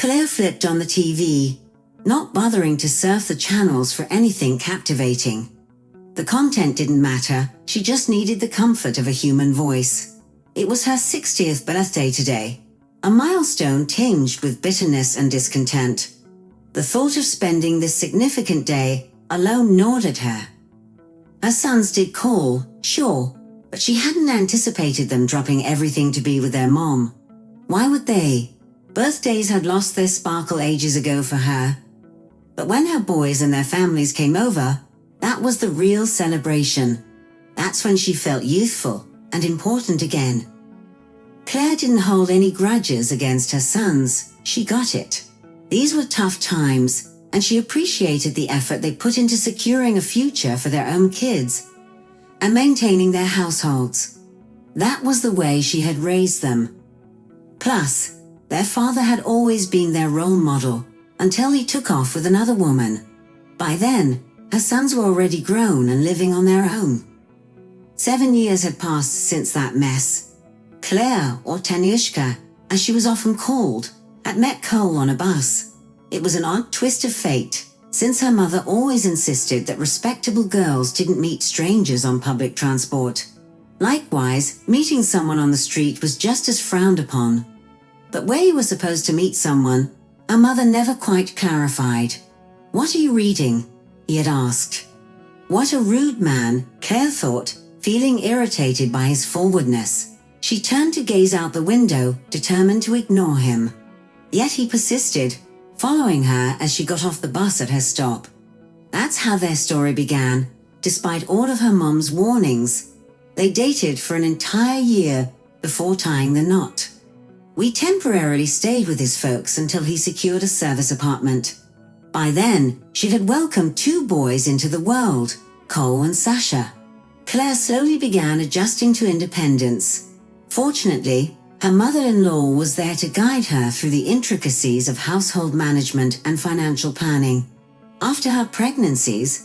Claire flipped on the TV, not bothering to surf the channels for anything captivating. The content didn't matter, she just needed the comfort of a human voice. It was her 60th birthday today, a milestone tinged with bitterness and discontent. The thought of spending this significant day alone gnawed at her. Her sons did call, sure, but she hadn't anticipated them dropping everything to be with their mom. Why would they? Birthdays had lost their sparkle ages ago for her. But when her boys and their families came over, that was the real celebration. That's when she felt youthful and important again. Claire didn't hold any grudges against her sons, she got it. These were tough times, and she appreciated the effort they put into securing a future for their own kids and maintaining their households. That was the way she had raised them. Plus, their father had always been their role model until he took off with another woman. By then, her sons were already grown and living on their own. 7 years had passed since that mess. Claire, or Tanyushka, as she was often called, had met Cole on a bus. It was an odd twist of fate, since her mother always insisted that respectable girls didn't meet strangers on public transport. Likewise, meeting someone on the street was just as frowned upon. But where you were supposed to meet someone, her mother never quite clarified. "What are you reading?" he had asked. What a rude man, Claire thought, feeling irritated by his forwardness. She turned to gaze out the window, determined to ignore him. Yet he persisted, following her as she got off the bus at her stop. That's how their story began, despite all of her mom's warnings. They dated for an entire year before tying the knot. We temporarily stayed with his folks until he secured a service apartment. By then, she had welcomed 2 boys into the world, Cole and Sasha. Claire slowly began adjusting to independence. Fortunately, her mother-in-law was there to guide her through the intricacies of household management and financial planning. After her pregnancies,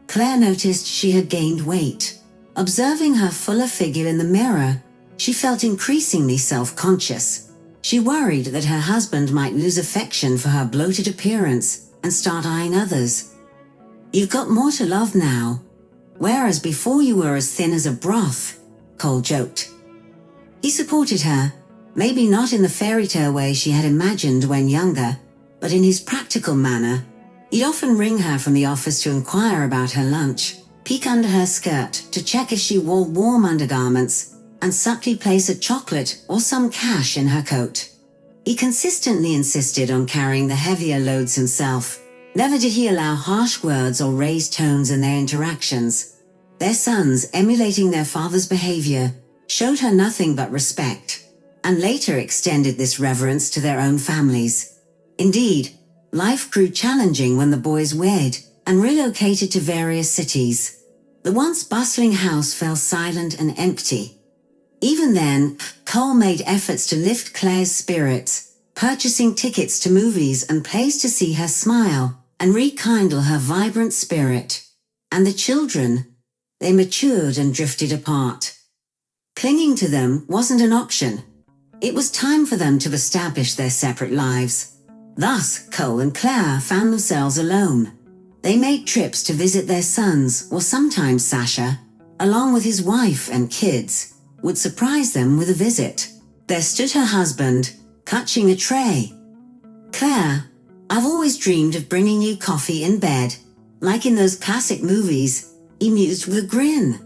Claire noticed she had gained weight. Observing her fuller figure in the mirror, she felt increasingly self-conscious. She worried that her husband might lose affection for her bloated appearance and start eyeing others. "You've got more to love now, whereas before you were as thin as a broth," Cole joked. He supported her, maybe not in the fairy tale way she had imagined when younger, but in his practical manner. He'd often ring her from the office to inquire about her lunch, peek under her skirt to check if she wore warm undergarments, and subtly place a chocolate or some cash in her coat. He consistently insisted on carrying the heavier loads himself. Never did he allow harsh words or raised tones in their interactions. Their sons, emulating their father's behavior, showed her nothing but respect, and later extended this reverence to their own families. Indeed, life grew challenging when the boys wed and relocated to various cities. The once bustling house fell silent and empty. Even then, Cole made efforts to lift Claire's spirits, purchasing tickets to movies and plays to see her smile and rekindle her vibrant spirit. And the children, they matured and drifted apart. Clinging to them wasn't an option. It was time for them to establish their separate lives. Thus, Cole and Claire found themselves alone. They made trips to visit their sons, or sometimes Sasha, along with his wife and kids, would surprise them with a visit. There stood her husband, clutching a tray. "Claire, I've always dreamed of bringing you coffee in bed, like in those classic movies," he mused with a grin.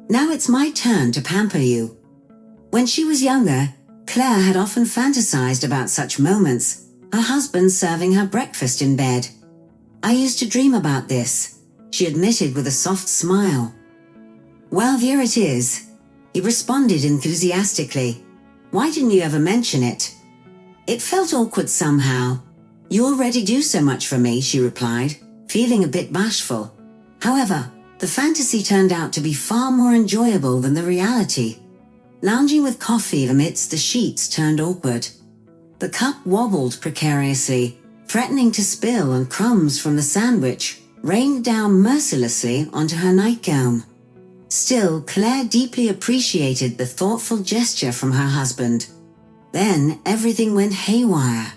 "Now it's my turn to pamper you." When she was younger, Claire had often fantasized about such moments, her husband serving her breakfast in bed. "I used to dream about this," she admitted with a soft smile. "Well, here it is," he responded enthusiastically. "Why didn't you ever mention it?" It felt awkward somehow. "You already do so much for me," she replied, feeling a bit bashful. However, the fantasy turned out to be far more enjoyable than the reality. Lounging with coffee amidst the sheets turned awkward. The cup wobbled precariously, threatening to spill, and crumbs from the sandwich rained down mercilessly onto her nightgown. Still, Claire deeply appreciated the thoughtful gesture from her husband. Then everything went haywire.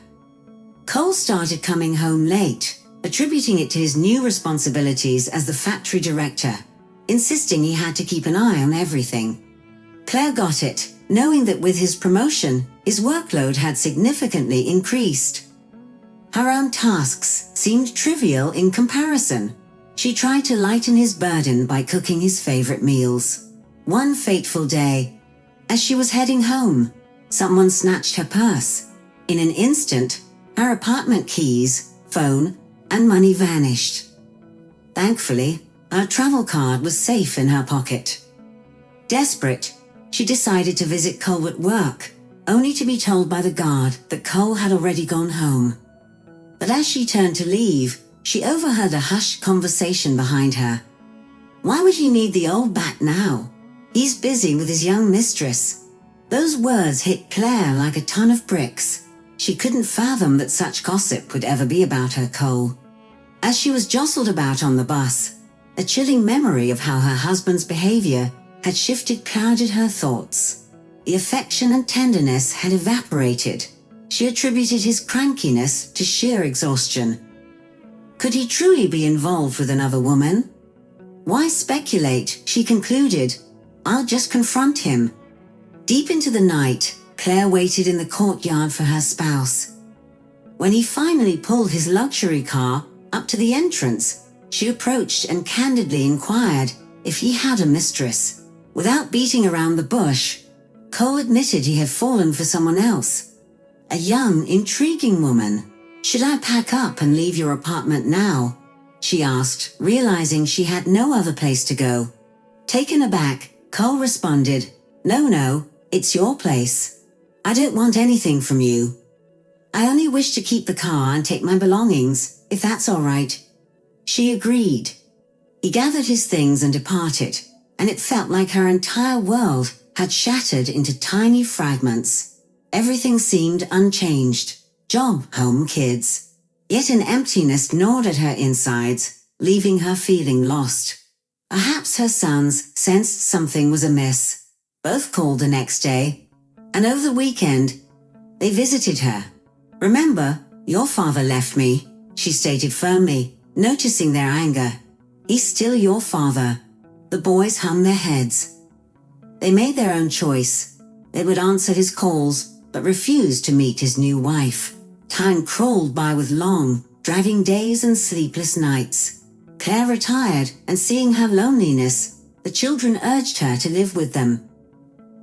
Cole started coming home late, attributing it to his new responsibilities as the factory director, insisting he had to keep an eye on everything. Claire got it, knowing that with his promotion, his workload had significantly increased. Her own tasks seemed trivial in comparison. She tried to lighten his burden by cooking his favorite meals. One fateful day, as she was heading home, someone snatched her purse. In an instant, her apartment keys, phone, and money vanished. Thankfully, her travel card was safe in her pocket. Desperate, she decided to visit Cole at work, only to be told by the guard that Cole had already gone home. But as she turned to leave, she overheard a hushed conversation behind her. Why would he need the old bat now? He's busy with his young mistress. Those words hit Claire like a ton of bricks. She couldn't fathom that such gossip would ever be about her Cole. As she was jostled about on the bus, a chilling memory of how her husband's behavior had shifted clouded her thoughts. The affection and tenderness had evaporated. She attributed his crankiness to sheer exhaustion. Could he truly be involved with another woman? Why speculate, she concluded. I'll just confront him. Deep into the night, Claire waited in the courtyard for her spouse. When he finally pulled his luxury car up to the entrance, she approached and candidly inquired if he had a mistress. Without beating around the bush, Cole admitted he had fallen for someone else. A young, intriguing woman. Should I pack up and leave your apartment now? She asked, realizing she had no other place to go. Taken aback, Cole responded, No, it's your place. I don't want anything from you. I only wish to keep the car and take my belongings, if that's all right. She agreed. He gathered his things and departed, and it felt like her entire world had shattered into tiny fragments. Everything seemed unchanged. Job, home, kids. Yet an emptiness gnawed at her insides, leaving her feeling lost. Perhaps her sons sensed something was amiss. Both called the next day, and over the weekend, they visited her. Remember, your father left me, she stated firmly, noticing their anger. He's still your father. The boys hung their heads. They made their own choice. They would answer his calls, but refused to meet his new wife. Time crawled by with long, dragging days and sleepless nights. Claire retired, and seeing her loneliness, the children urged her to live with them.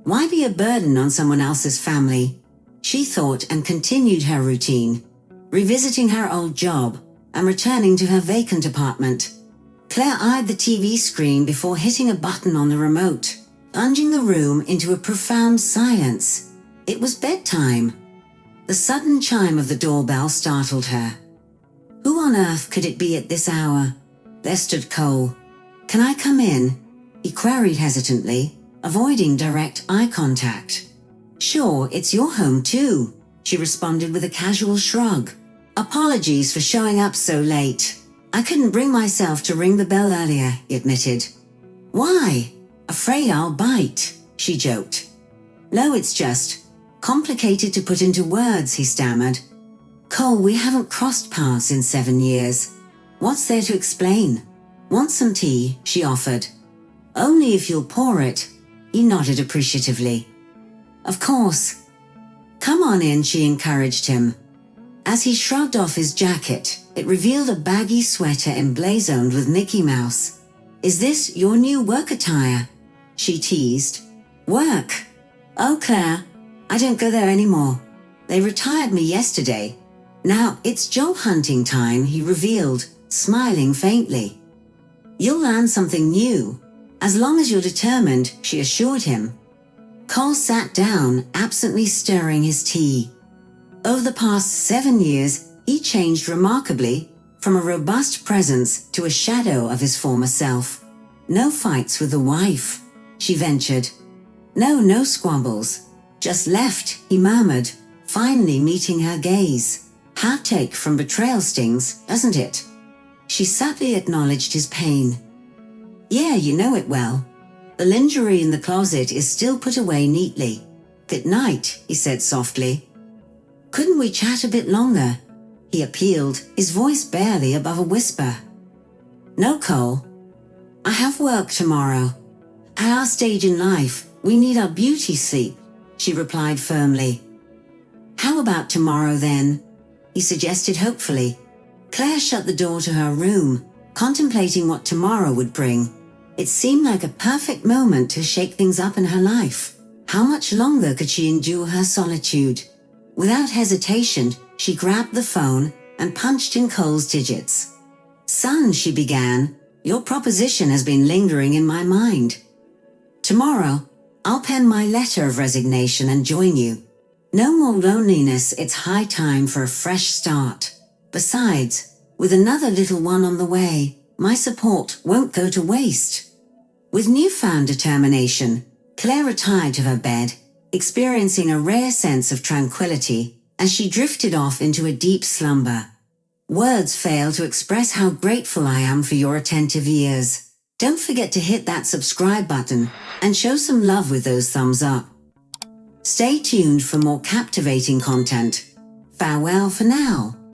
Why be a burden on someone else's family? She thought, and continued her routine, revisiting her old job and returning to her vacant apartment. Claire eyed the TV screen before hitting a button on the remote, plunging the room into a profound silence. It was bedtime. The sudden chime of the doorbell startled her. Who on earth could it be at this hour? There stood Cole. Can I come in? He queried hesitantly, avoiding direct eye contact. Sure, it's your home too, she responded with a casual shrug. Apologies for showing up so late. I couldn't bring myself to ring the bell earlier, he admitted. Why? Afraid I'll bite, she joked. No, it's just complicated to put into words, he stammered. Cole, we haven't crossed paths in 7 years. What's there to explain? Want some tea? She offered. Only if you'll pour it. He nodded appreciatively. Of course. Come on in, she encouraged him. As he shrugged off his jacket, it revealed a baggy sweater emblazoned with Mickey Mouse. Is this your new work attire? She teased. Work? Oh, Claire, I don't go there anymore. They retired me yesterday. Now it's job hunting time, he revealed, smiling faintly. You'll learn something new, as long as you're determined, she assured him. Cole sat down, absently stirring his tea. Over the past 7 years, he changed remarkably, from a robust presence to a shadow of his former self. No fights with the wife, she ventured. No squabbles. Just left, he murmured, finally meeting her gaze. Heartache from betrayal stings, doesn't it? She subtly acknowledged his pain. Yeah, you know it well. The lingerie in the closet is still put away neatly. Good night, he said softly. Couldn't we chat a bit longer? he appealed, his voice barely above a whisper. No, Cole. I have work tomorrow. At our stage in life, we need our beauty sleep, she replied firmly. How about tomorrow then? He suggested hopefully. Claire shut the door to her room, contemplating what tomorrow would bring. It seemed like a perfect moment to shake things up in her life. How much longer could she endure her solitude? Without hesitation, she grabbed the phone and punched in Cole's digits. Son, she began, your proposition has been lingering in my mind. Tomorrow, I'll pen my letter of resignation and join you. No more loneliness, it's high time for a fresh start. Besides, with another little one on the way, my support won't go to waste. With newfound determination, Claire retired to her bed, experiencing a rare sense of tranquility as she drifted off into a deep slumber. Words fail to express how grateful I am for your attentive ears. Don't forget to hit that subscribe button and show some love with those thumbs up. Stay tuned for more captivating content. Farewell for now.